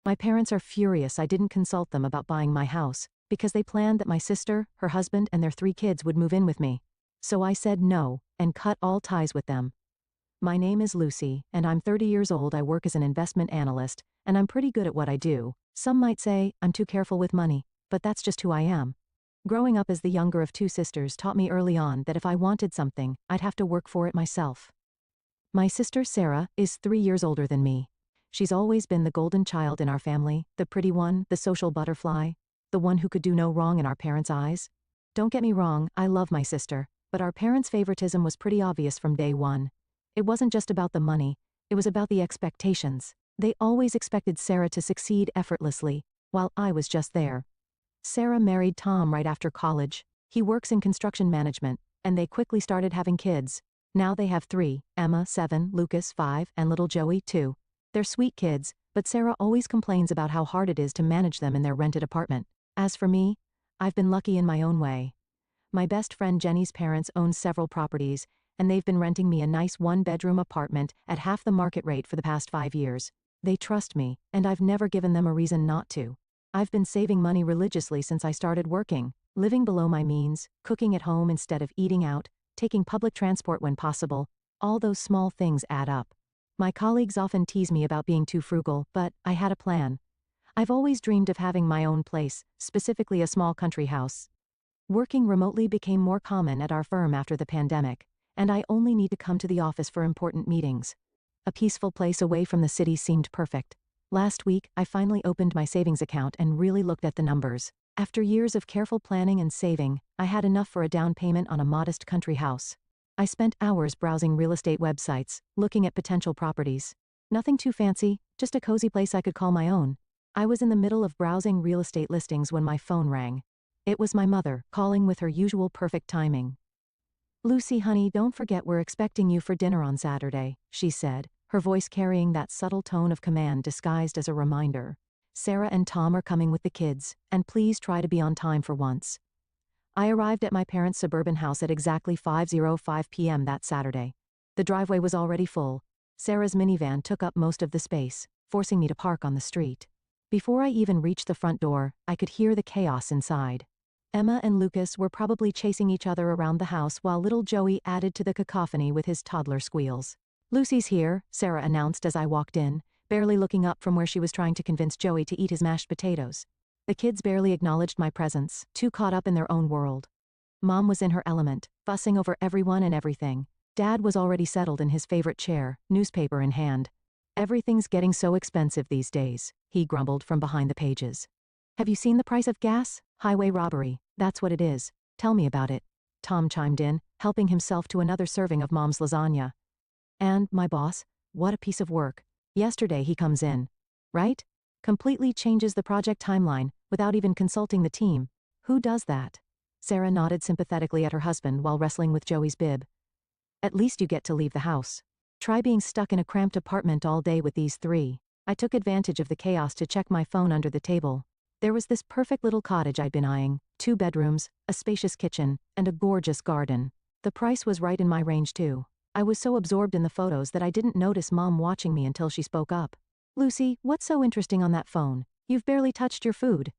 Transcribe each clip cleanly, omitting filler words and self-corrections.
My parents are furious I didn't consult them about buying my house, because they planned that my sister, her husband, and their 3 kids would move in with me. So I said no, and cut all ties with them. My name is Lucy, and I'm 30 years old. I work as an investment analyst, and I'm pretty good at what I do. Some might say I'm too careful with money, but that's just who I am. Growing up as the younger of 2 sisters taught me early on that if I wanted something, I'd have to work for it myself. My sister Sarah is 3 years older than me. She's always been the golden child in our family, the pretty one, the social butterfly, the one who could do no wrong in our parents' eyes. Don't get me wrong, I love my sister, but our parents' favoritism was pretty obvious from day one. It wasn't just about the money, it was about the expectations. They always expected Sarah to succeed effortlessly, while I was just there. Sarah married Tom right after college. He works in construction management, and they quickly started having kids. Now they have 3, Emma 7, Lucas 5, and little Joey 2. They're sweet kids, but Sarah always complains about how hard it is to manage them in their rented apartment. As for me, I've been lucky in my own way. My best friend Jenny's parents own several properties, and they've been renting me a nice 1-bedroom apartment at half the market rate for the past 5 years. They trust me, and I've never given them a reason not to. I've been saving money religiously since I started working, living below my means, cooking at home instead of eating out, taking public transport when possible. All those small things add up. My colleagues often tease me about being too frugal, but I had a plan. I've always dreamed of having my own place, specifically a small country house. Working remotely became more common at our firm after the pandemic, and I only need to come to the office for important meetings. A peaceful place away from the city seemed perfect. Last week, I finally opened my savings account and really looked at the numbers. After years of careful planning and saving, I had enough for a down payment on a modest country house. I spent hours browsing real estate websites, looking at potential properties. Nothing too fancy, just a cozy place I could call my own. I was in the middle of browsing real estate listings when my phone rang. It was my mother, calling with her usual perfect timing. "Lucy, honey, don't forget we're expecting you for dinner on Saturday," she said, her voice carrying that subtle tone of command disguised as a reminder. "Sarah and Tom are coming with the kids, and please try to be on time for once." I arrived at my parents' suburban house at exactly 5:05 p.m. that Saturday. The driveway was already full. Sarah's minivan took up most of the space, forcing me to park on the street. Before I even reached the front door, I could hear the chaos inside. Emma and Lucas were probably chasing each other around the house while little Joey added to the cacophony with his toddler squeals. "Lucy's here," Sarah announced as I walked in, barely looking up from where she was trying to convince Joey to eat his mashed potatoes. The kids barely acknowledged my presence, too caught up in their own world. Mom was in her element, fussing over everyone and everything. Dad was already settled in his favorite chair, newspaper in hand. "Everything's getting so expensive these days," he grumbled from behind the pages. "Have you seen the price of gas? Highway robbery, that's what it is. Tell me about it." Tom chimed in, helping himself to another serving of Mom's lasagna. "And my boss, what a piece of work. Yesterday he comes in. Right? Completely changes the project timeline, without even consulting the team. Who does that?" Sarah nodded sympathetically at her husband while wrestling with Joey's bib. "At least you get to leave the house. Try being stuck in a cramped apartment all day with these 3. I took advantage of the chaos to check my phone under the table. There was this perfect little cottage I'd been eyeing, 2 bedrooms, a spacious kitchen, and a gorgeous garden. The price was right in my range too. I was so absorbed in the photos that I didn't notice Mom watching me until she spoke up. "Lucy, what's so interesting on that phone? You've barely touched your food."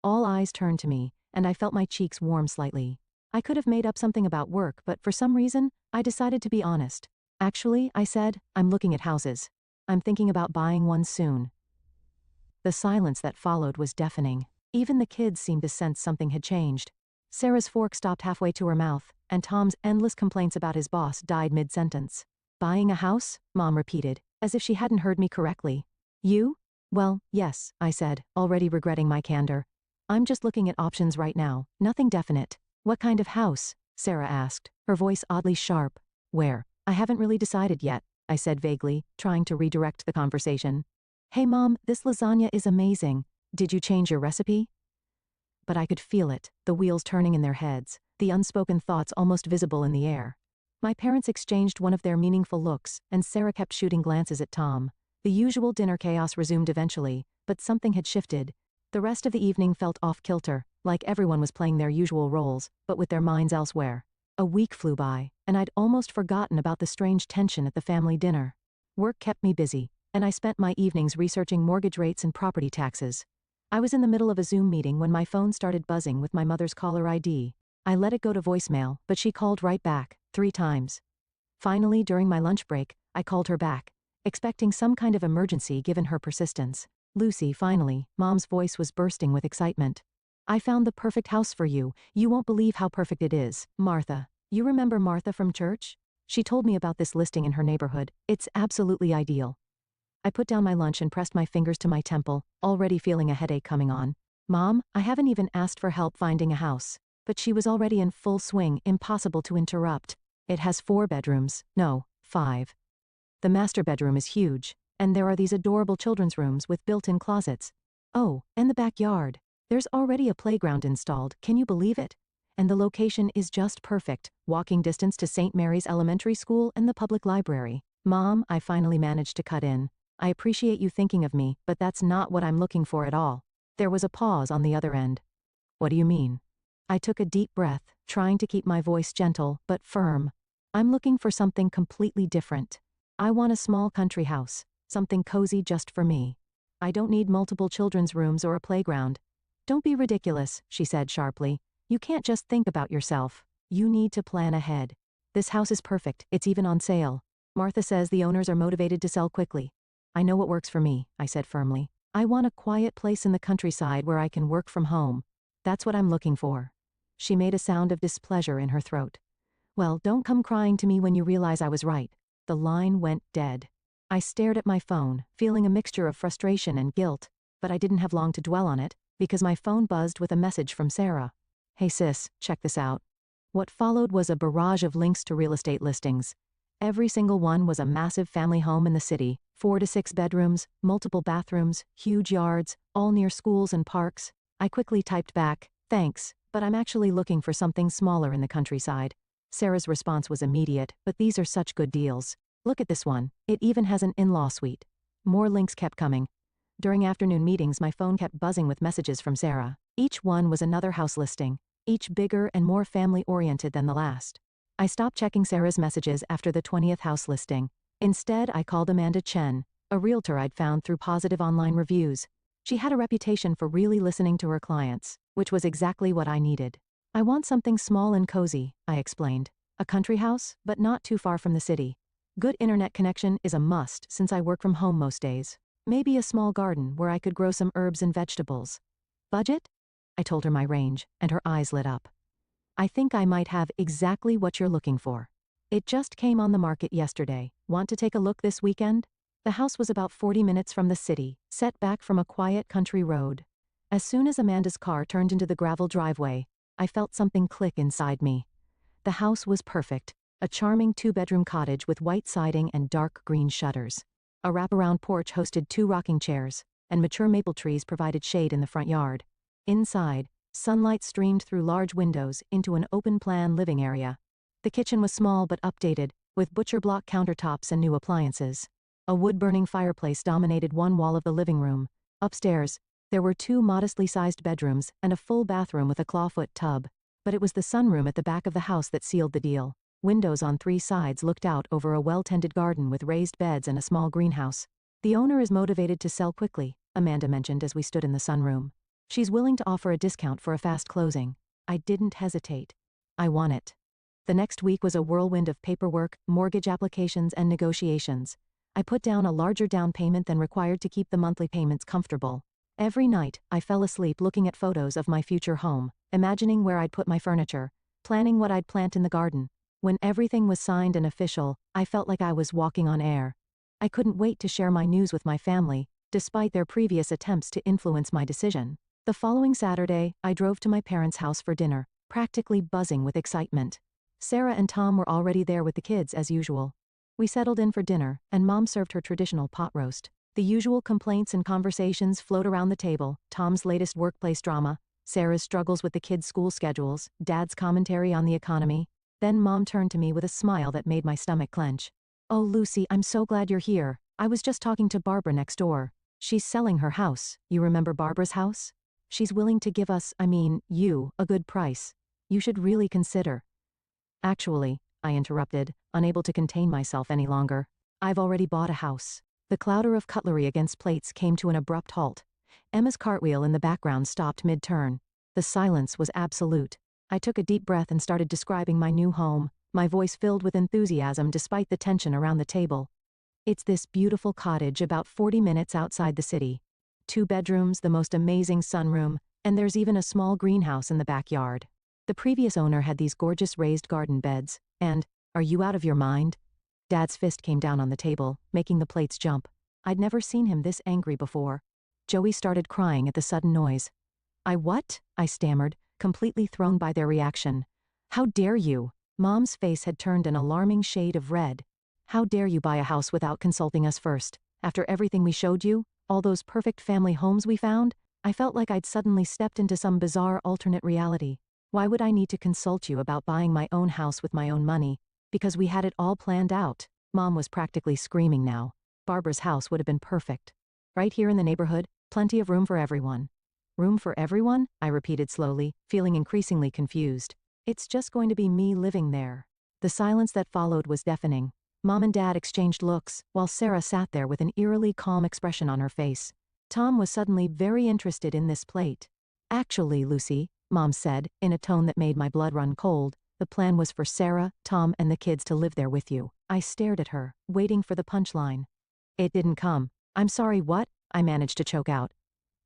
All eyes turned to me, and I felt my cheeks warm slightly. I could have made up something about work, but for some reason, I decided to be honest. "Actually," I said, "I'm looking at houses. I'm thinking about buying one soon." The silence that followed was deafening. Even the kids seemed to sense something had changed. Sarah's fork stopped halfway to her mouth, and Tom's endless complaints about his boss died mid-sentence. "Buying a house?" Mom repeated, as if she hadn't heard me correctly. "You?" "Well, yes," I said, already regretting my candor. "I'm just looking at options right now, nothing definite." "What kind of house?" Sarah asked, her voice oddly sharp. "Where?" "I haven't really decided yet," I said vaguely, trying to redirect the conversation. "Hey Mom, this lasagna is amazing. Did you change your recipe?" But I could feel it, the wheels turning in their heads, the unspoken thoughts almost visible in the air. My parents exchanged one of their meaningful looks, and Sarah kept shooting glances at Tom. The usual dinner chaos resumed eventually, but something had shifted. The rest of the evening felt off-kilter, like everyone was playing their usual roles, but with their minds elsewhere. A week flew by, and I'd almost forgotten about the strange tension at the family dinner. Work kept me busy, and I spent my evenings researching mortgage rates and property taxes. I was in the middle of a Zoom meeting when my phone started buzzing with my mother's caller ID. I let it go to voicemail, but she called right back, 3 times. Finally, during my lunch break, I called her back, expecting some kind of emergency given her persistence. Lucy, finally, Mom's voice was bursting with excitement. I found the perfect house for you. You won't believe how perfect it is. Martha. You remember Martha from church? She told me about this listing in her neighborhood. It's absolutely ideal. I put down my lunch and pressed my fingers to my temple, already feeling a headache coming on. Mom, I haven't even asked for help finding a house. But she was already in full swing, impossible to interrupt. It has 4 bedrooms. No, 5. The master bedroom is huge, and there are these adorable children's rooms with built-in closets. Oh, and the backyard. There's already a playground installed, can you believe it? And the location is just perfect, walking distance to St. Mary's Elementary School and the public library. Mom, I finally managed to cut in. I appreciate you thinking of me, but that's not what I'm looking for at all. There was a pause on the other end. What do you mean? I took a deep breath, trying to keep my voice gentle but firm. I'm looking for something completely different. I want a small country house, something cozy just for me. I don't need multiple children's rooms or a playground. Don't be ridiculous, she said sharply. You can't just think about yourself. You need to plan ahead. This house is perfect, it's even on sale. Martha says the owners are motivated to sell quickly. I know what works for me, I said firmly. I want a quiet place in the countryside where I can work from home. That's what I'm looking for. She made a sound of displeasure in her throat. Well, don't come crying to me when you realize I was right. The line went dead. I stared at my phone, feeling a mixture of frustration and guilt, but I didn't have long to dwell on it, because my phone buzzed with a message from Sarah. Hey sis, check this out. What followed was a barrage of links to real estate listings. Every single one was a massive family home in the city, 4 to 6 bedrooms, multiple bathrooms, huge yards, all near schools and parks. I quickly typed back, thanks, but I'm actually looking for something smaller in the countryside. Sarah's response was immediate, but these are such good deals. Look at this one. It even has an in-law suite. More links kept coming. During afternoon meetings, my phone kept buzzing with messages from Sarah. Each one was another house listing, each bigger and more family-oriented than the last. I stopped checking Sarah's messages after the 20th house listing. Instead, I called Amanda Chen, a realtor I'd found through positive online reviews. She had a reputation for really listening to her clients, which was exactly what I needed. I want something small and cozy, I explained. A country house, but not too far from the city. Good internet connection is a must since I work from home most days. Maybe a small garden where I could grow some herbs and vegetables. Budget? I told her my range, and her eyes lit up. I think I might have exactly what you're looking for. It just came on the market yesterday. Want to take a look this weekend? The house was about 40 minutes from the city, set back from a quiet country road. As soon as Amanda's car turned into the gravel driveway, I felt something click inside me. The house was perfect, a charming 2-bedroom cottage with white siding and dark green shutters. A wraparound porch hosted 2 rocking chairs, and mature maple trees provided shade in the front yard. Inside, sunlight streamed through large windows into an open-plan living area. The kitchen was small but updated, with butcher block countertops and new appliances. A wood-burning fireplace dominated one wall of the living room. Upstairs, there were 2 modestly sized bedrooms and a full bathroom with a clawfoot tub. But it was the sunroom at the back of the house that sealed the deal. Windows on 3 sides looked out over a well-tended garden with raised beds and a small greenhouse. The owner is motivated to sell quickly, Amanda mentioned as we stood in the sunroom. She's willing to offer a discount for a fast closing. I didn't hesitate. I want it. The next week was a whirlwind of paperwork, mortgage applications, and negotiations. I put down a larger down payment than required to keep the monthly payments comfortable. Every night, I fell asleep looking at photos of my future home, imagining where I'd put my furniture, planning what I'd plant in the garden. When everything was signed and official, I felt like I was walking on air. I couldn't wait to share my news with my family, despite their previous attempts to influence my decision. The following Saturday, I drove to my parents' house for dinner, practically buzzing with excitement. Sarah and Tom were already there with the kids as usual. We settled in for dinner, and Mom served her traditional pot roast. The usual complaints and conversations flowed around the table: Tom's latest workplace drama, Sarah's struggles with the kids' school schedules, Dad's commentary on the economy. Then Mom turned to me with a smile that made my stomach clench. "Oh, Lucy, I'm so glad you're here. I was just talking to Barbara next door. She's selling her house. You remember Barbara's house? She's willing to give us, you, a good price. You should really consider." "Actually," I interrupted, unable to contain myself any longer, "I've already bought a house. The clatter of cutlery against plates came to an abrupt halt. Emma's cartwheel in the background stopped mid-turn. The silence was absolute. I took a deep breath and started describing my new home, my voice filled with enthusiasm despite the tension around the table. It's this beautiful cottage about 40 minutes outside the city. 2 bedrooms, the most amazing sunroom, and there's even a small greenhouse in the backyard. The previous owner had these gorgeous raised garden beds, and, are you out of your mind? Dad's fist came down on the table, making the plates jump. I'd never seen him this angry before. Joey started crying at the sudden noise. What? I stammered, completely thrown by their reaction. How dare you? Mom's face had turned an alarming shade of red. How dare you buy a house without consulting us first? After everything we showed you, all those perfect family homes we found, I felt like I'd suddenly stepped into some bizarre alternate reality. Why would I need to consult you about buying my own house with my own money? Because we had it all planned out. Mom was practically screaming now. Barbara's house would have been perfect. Right here in the neighborhood, plenty of room for everyone. Room for everyone? I repeated slowly, feeling increasingly confused. It's just going to be me living there. The silence that followed was deafening. Mom and Dad exchanged looks, while Sarah sat there with an eerily calm expression on her face. Tom was suddenly very interested in this plate. Actually, Lucy, Mom said, in a tone that made my blood run cold, the plan was for Sarah, Tom, and the kids to live there with you. I stared at her, waiting for the punchline. It didn't come. I'm sorry, what? I managed to choke out.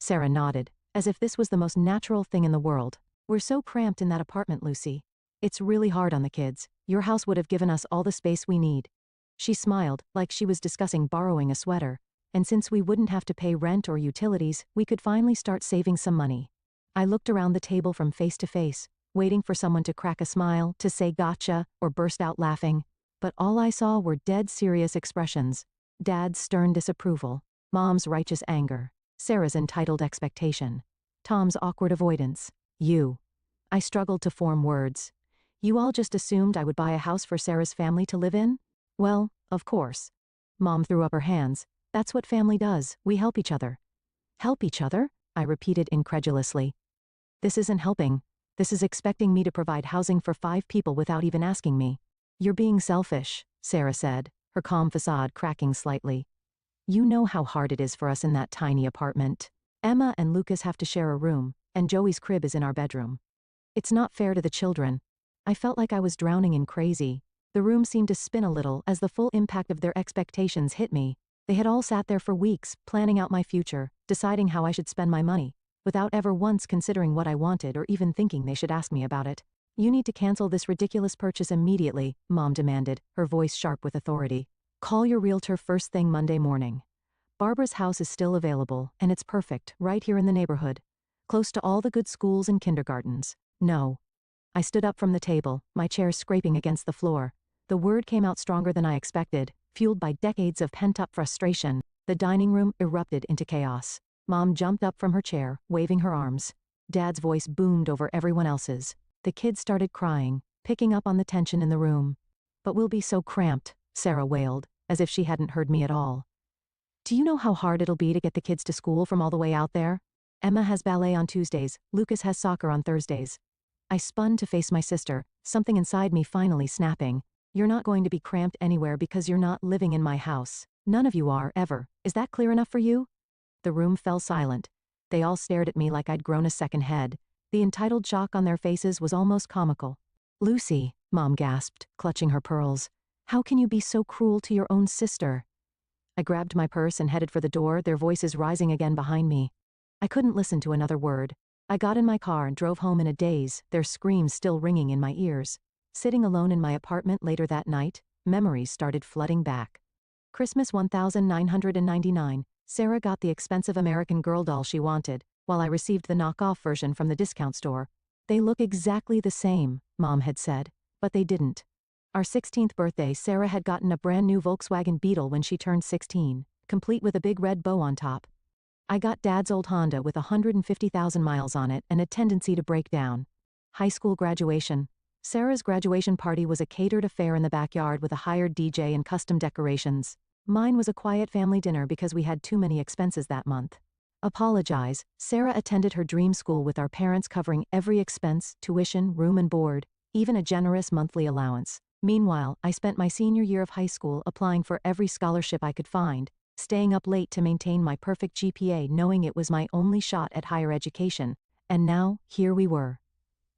Sarah nodded, as if this was the most natural thing in the world. We're so cramped in that apartment, Lucy. It's really hard on the kids. Your house would have given us all the space we need. She smiled, like she was discussing borrowing a sweater, and since we wouldn't have to pay rent or utilities, we could finally start saving some money. I looked around the table from face to face, waiting for someone to crack a smile, to say gotcha, or burst out laughing, but all I saw were dead serious expressions. Dad's stern disapproval, Mom's righteous anger, Sarah's entitled expectation, Tom's awkward avoidance. You. I struggled to form words. You all just assumed I would buy a house for Sarah's family to live in? Well, of course. Mom threw up her hands. That's what family does, we help each other. Help each other? I repeated incredulously. This isn't helping. This is expecting me to provide housing for 5 people without even asking me. You're being selfish, Sarah said, her calm facade cracking slightly. You know how hard it is for us in that tiny apartment. Emma and Lucas have to share a room, and Joey's crib is in our bedroom. It's not fair to the children. I felt like I was drowning in crazy. The room seemed to spin a little as the full impact of their expectations hit me. They had all sat there for weeks, planning out my future, deciding how I should spend my money, without ever once considering what I wanted or even thinking they should ask me about it. You need to cancel this ridiculous purchase immediately, Mom demanded, her voice sharp with authority. Call your realtor first thing Monday morning. Barbara's house is still available, and it's perfect, right here in the neighborhood. Close to all the good schools and kindergartens. No. I stood up from the table, my chair scraping against the floor. The word came out stronger than I expected, fueled by decades of pent-up frustration. The dining room erupted into chaos. Mom jumped up from her chair, waving her arms. Dad's voice boomed over everyone else's. The kids started crying, picking up on the tension in the room. But we'll be so cramped, Sarah wailed, as if she hadn't heard me at all. Do you know how hard it'll be to get the kids to school from all the way out there? Emma has ballet on Tuesdays, Lucas has soccer on Thursdays. I spun to face my sister, something inside me finally snapping. You're not going to be cramped anywhere because you're not living in my house. None of you are, ever. Is that clear enough for you? The room fell silent. They all stared at me like I'd grown a second head. The entitled shock on their faces was almost comical. Lucy, Mom gasped, clutching her pearls. How can you be so cruel to your own sister? I grabbed my purse and headed for the door, their voices rising again behind me. I couldn't listen to another word. I got in my car and drove home in a daze, their screams still ringing in my ears. Sitting alone in my apartment later that night, memories started flooding back. Christmas 1999, Sarah got the expensive American Girl doll she wanted, while I received the knockoff version from the discount store. They look exactly the same, Mom had said, but they didn't. Our 16th birthday, Sarah had gotten a brand new Volkswagen Beetle when she turned 16, complete with a big red bow on top. I got Dad's old Honda with 150,000 miles on it and a tendency to break down. High school graduation. Sarah's graduation party was a catered affair in the backyard with a hired DJ and custom decorations. Mine was a quiet family dinner because we had too many expenses that month. Apologize. Sarah attended her dream school with our parents covering every expense, tuition, room and board, even a generous monthly allowance. Meanwhile, I spent my senior year of high school applying for every scholarship I could find, staying up late to maintain my perfect GPA knowing it was my only shot at higher education. And now, here we were.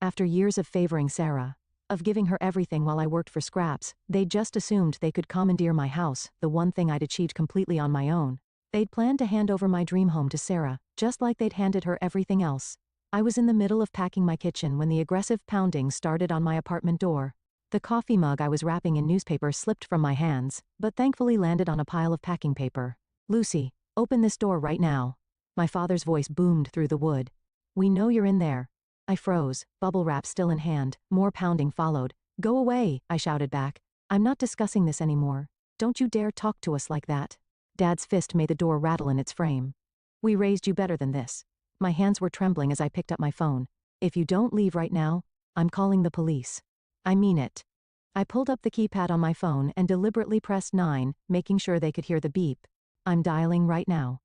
After years of favoring Sarah, of giving her everything while I worked for scraps, they'd just assumed they could commandeer my house, the one thing I'd achieved completely on my own. They'd planned to hand over my dream home to Sarah, just like they'd handed her everything else. I was in the middle of packing my kitchen when the aggressive pounding started on my apartment door. The coffee mug I was wrapping in newspaper slipped from my hands, but thankfully landed on a pile of packing paper. "Lucy, open this door right now." My father's voice boomed through the wood. "We know you're in there." I froze, bubble wrap still in hand. More pounding followed. "Go away," I shouted back. "I'm not discussing this anymore. Don't you dare talk to us like that." Dad's fist made the door rattle in its frame. "We raised you better than this." My hands were trembling as I picked up my phone. "If you don't leave right now, I'm calling the police. I mean it." I pulled up the keypad on my phone and deliberately pressed 9, making sure they could hear the beep. "I'm dialing right now."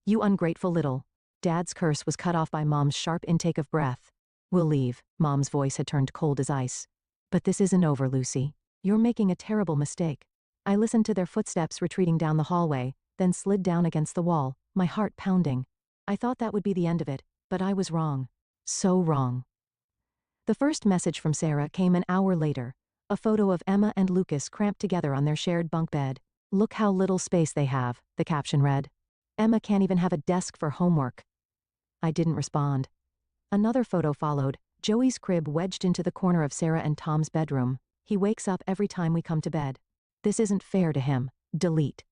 "You ungrateful little." Dad's curse was cut off by Mom's sharp intake of breath. "We'll leave." Mom's voice had turned cold as ice. "But this isn't over, Lucy. You're making a terrible mistake." I listened to their footsteps retreating down the hallway, then slid down against the wall, my heart pounding. I thought that would be the end of it, but I was wrong. So wrong. The first message from Sarah came an hour later. A photo of Emma and Lucas cramped together on their shared bunk bed. "Look how little space they have," the caption read. "Emma can't even have a desk for homework." I didn't respond. Another photo followed, Joey's crib wedged into the corner of Sarah and Tom's bedroom. "He wakes up every time we come to bed. This isn't fair to him. Delete."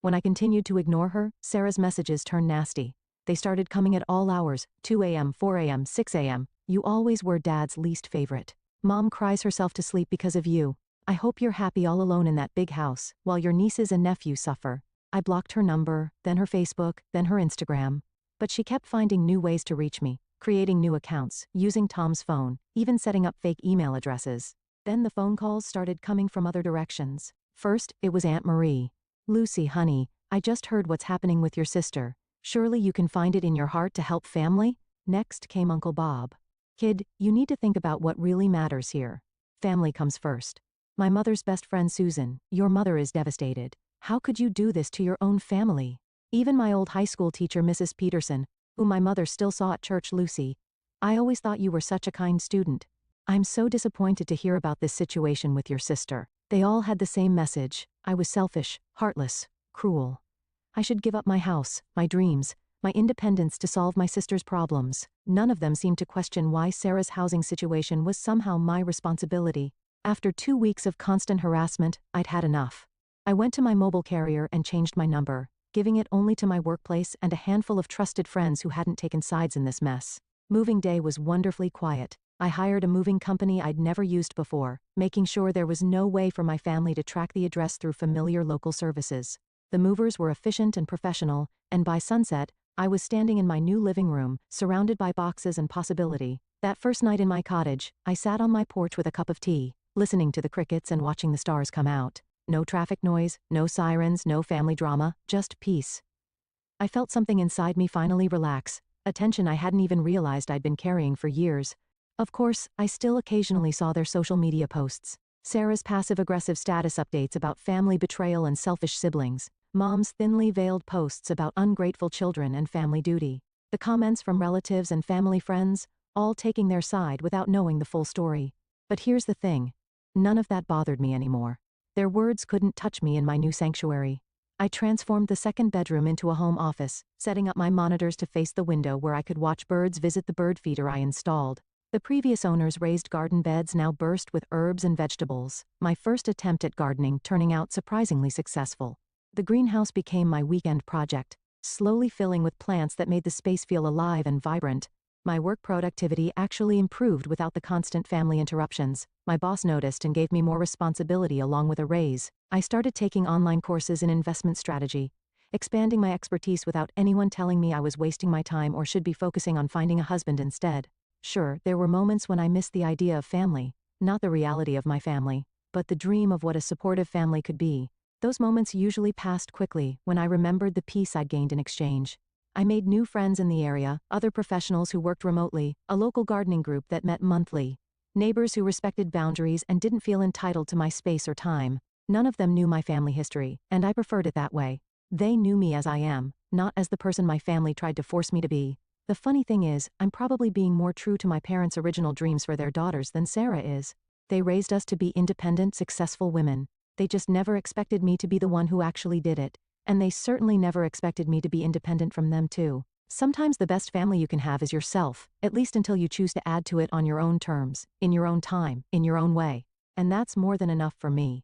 When I continued to ignore her, Sarah's messages turned nasty. They started coming at all hours, 2 a.m., 4 a.m., 6 a.m. "You always were Dad's least favorite. Mom cries herself to sleep because of you. I hope you're happy all alone in that big house, while your nieces and nephews suffer." I blocked her number, then her Facebook, then her Instagram. But she kept finding new ways to reach me, creating new accounts, using Tom's phone, even setting up fake email addresses. Then the phone calls started coming from other directions. First, it was Aunt Marie. "Lucy, honey, I just heard what's happening with your sister. Surely you can find it in your heart to help family?" Next came Uncle Bob. "Kid, you need to think about what really matters here. Family comes first. My mother's best friend Susan, your mother is devastated. How could you do this to your own family?" Even my old high school teacher Mrs. Peterson, whom my mother still saw at church, "Lucy, I always thought you were such a kind student. I'm so disappointed to hear about this situation with your sister." They all had the same message. I was selfish, heartless, cruel. I should give up my house, my dreams, my independence to solve my sister's problems. None of them seemed to question why Sarah's housing situation was somehow my responsibility. After 2 weeks of constant harassment, I'd had enough. I went to my mobile carrier and changed my number, giving it only to my workplace and a handful of trusted friends who hadn't taken sides in this mess. Moving day was wonderfully quiet. I hired a moving company I'd never used before, making sure there was no way for my family to track the address through familiar local services. The movers were efficient and professional, and by sunset, I was standing in my new living room, surrounded by boxes and possibility. That first night in my cottage, I sat on my porch with a cup of tea, listening to the crickets and watching the stars come out. No traffic noise, no sirens, no family drama, just peace. I felt something inside me finally relax, a tension I hadn't even realized I'd been carrying for years. Of course, I still occasionally saw their social media posts. Sarah's passive-aggressive status updates about family betrayal and selfish siblings. Mom's thinly veiled posts about ungrateful children and family duty. The comments from relatives and family friends, all taking their side without knowing the full story. But here's the thing. None of that bothered me anymore. Their words couldn't touch me in my new sanctuary. I transformed the second bedroom into a home office, setting up my monitors to face the window where I could watch birds visit the bird feeder I installed. The previous owner's raised garden beds now burst with herbs and vegetables, my first attempt at gardening turning out surprisingly successful. The greenhouse became my weekend project, slowly filling with plants that made the space feel alive and vibrant. My work productivity actually improved without the constant family interruptions. My boss noticed and gave me more responsibility along with a raise. I started taking online courses in investment strategy, expanding my expertise without anyone telling me I was wasting my time or should be focusing on finding a husband instead. Sure, there were moments when I missed the idea of family, not the reality of my family, but the dream of what a supportive family could be. Those moments usually passed quickly when I remembered the peace I'd gained in exchange. I made new friends in the area, other professionals who worked remotely, a local gardening group that met monthly, neighbors who respected boundaries and didn't feel entitled to my space or time. None of them knew my family history, and I preferred it that way. They knew me as I am, not as the person my family tried to force me to be. The funny thing is, I'm probably being more true to my parents' original dreams for their daughters than Sarah is. They raised us to be independent, successful women. They just never expected me to be the one who actually did it. And they certainly never expected me to be independent from them too. Sometimes the best family you can have is yourself, at least until you choose to add to it on your own terms, in your own time, in your own way. And that's more than enough for me.